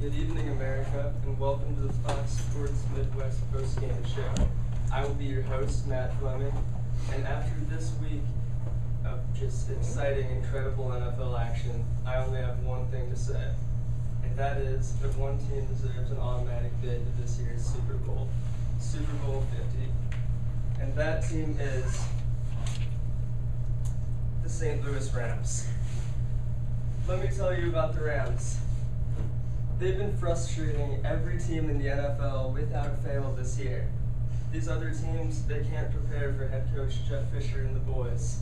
Good evening, America, and welcome to the Fox Sports Midwest Postgame Show. I will be your host, Matt Fleming, and after this week of just exciting, incredible NFL action, I only have one thing to say, and that is that one team deserves an automatic bid to this year's Super Bowl, Super Bowl 50, and that team is the St. Louis Rams. Let me tell you about the Rams. They've been frustrating every team in the NFL without fail this year. These other teams, they can't prepare for head coach Jeff Fisher and the boys.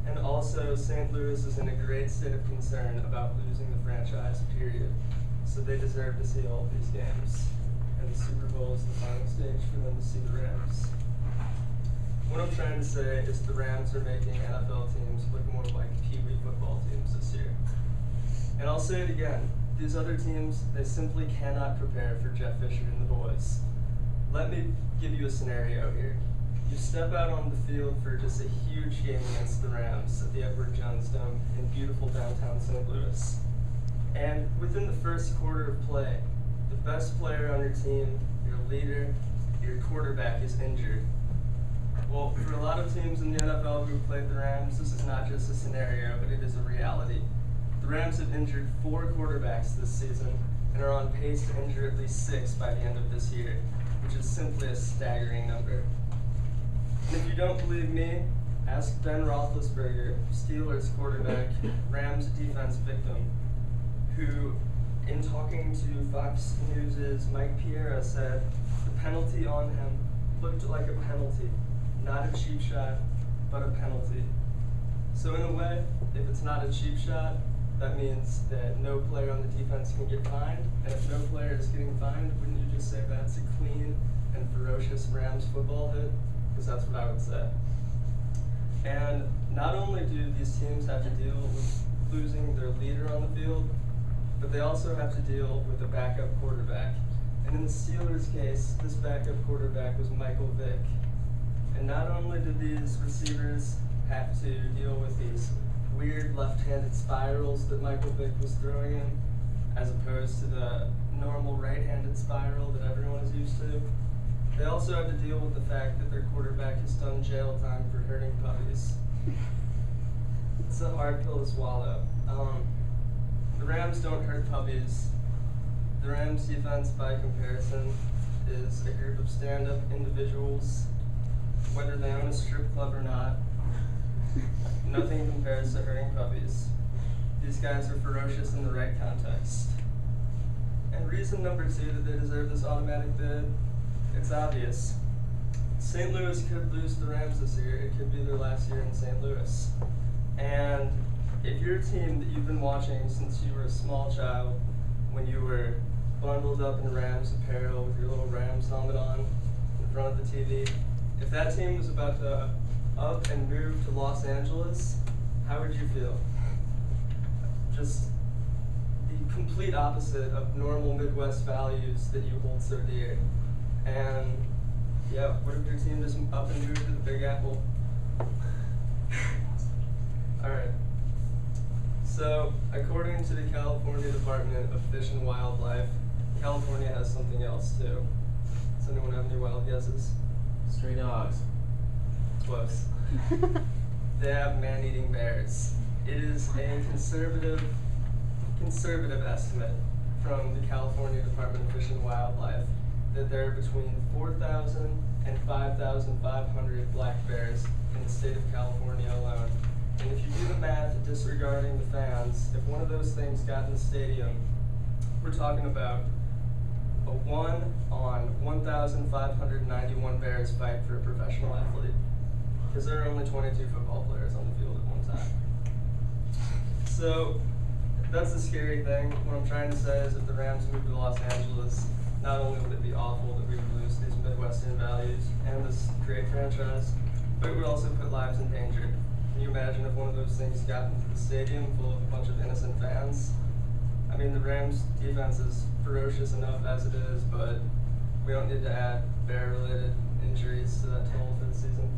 And also, St. Louis is in a great state of concern about losing the franchise, period. So they deserve to see all of these games. And the Super Bowl is the final stage for them to see the Rams. What I'm trying to say is the Rams are making NFL teams look more like Pee Wee football teams this year. And I'll say it again. These other teams, they simply cannot prepare for Jeff Fisher and the boys. Let me give you a scenario here. You step out on the field for just a huge game against the Rams at the Edward Jones Dome in beautiful downtown St. Louis. And within the first quarter of play, the best player on your team, your leader, your quarterback is injured. Well, for a lot of teams in the NFL who played the Rams, this is not just a scenario, but it is a reality. The Rams have injured 4 quarterbacks this season and are on pace to injure at least 6 by the end of this year, which is simply a staggering number. And if you don't believe me, ask Ben Roethlisberger, Steelers quarterback, Rams defense victim, who, in talking to Fox News' Mike Piera, said the penalty on him looked like a penalty, not a cheap shot, but a penalty. So in a way, if it's not a cheap shot, that means that no player on the defense can get fined, and if no player is getting fined, wouldn't you just say that's a clean and ferocious Rams football hit? Because that's what I would say. And not only do these teams have to deal with losing their leader on the field, but they also have to deal with a backup quarterback. And in the Steelers' case, this backup quarterback was Michael Vick. And not only did these receivers have to deal with these weird left-handed spirals that Michael Vick was throwing in, as opposed to the normal right-handed spiral that everyone is used to. They also had to deal with the fact that their quarterback has done jail time for hurting puppies. It's a hard pill to swallow. The Rams don't hurt puppies. The Rams defense, by comparison, is a group of stand-up individuals, whether they own a strip club or not. Nothing compares to hurting puppies. These guys are ferocious in the right context. And reason number 2 that they deserve this automatic bid, it's obvious. St. Louis could lose the Rams this year. It could be their last year in St. Louis. And if you're a team that you've been watching since you were a small child, when you were bundled up in Rams apparel with your little Rams helmet on in front of the TV, if that team was about to up and move to Los Angeles, how would you feel? Just the complete opposite of normal Midwest values that you hold so dear. And yeah, what if your team just up and moved to the Big Apple? Alright. So, according to the California Department of Fish and Wildlife, California has something else too. Does anyone have any wild guesses? Stray dogs. Close. They have man-eating bears. It is a conservative estimate from the California Department of Fish and Wildlife that there are between 4,000 and 5,500 black bears in the state of California alone. And if you do the math disregarding the fans, if one of those things got in the stadium, we're talking about a 1 on 1,591 bears fight for a professional athlete. Because there are only 22 football players on the field at one time. So, that's the scary thing. What I'm trying to say is if the Rams moved to Los Angeles, not only would it be awful that we would lose these Midwestern values and this great franchise, but it would also put lives in danger. Can you imagine if one of those things got into the stadium full of a bunch of innocent fans? I mean, the Rams defense is ferocious enough as it is, but we don't need to add bear-related injuries to that total for the season.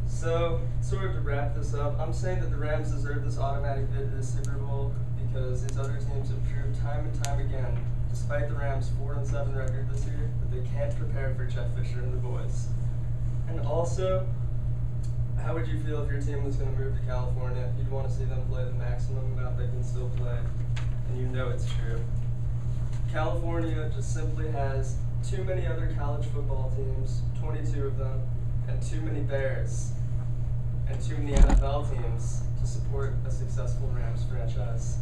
So, sort of to wrap this up, I'm saying that the Rams deserve this automatic bid to the Super Bowl because these other teams have proved time and time again, despite the Rams' 4-7 record this year, that they can't prepare for Jeff Fisher and the boys. And also, how would you feel if your team was going to move to California? You'd want to see them play the maximum amount they can still play, and you know it's true. California just simply has too many other college football teams, 22 of them, and too many Bears, and too many NFL teams to support a successful Rams franchise.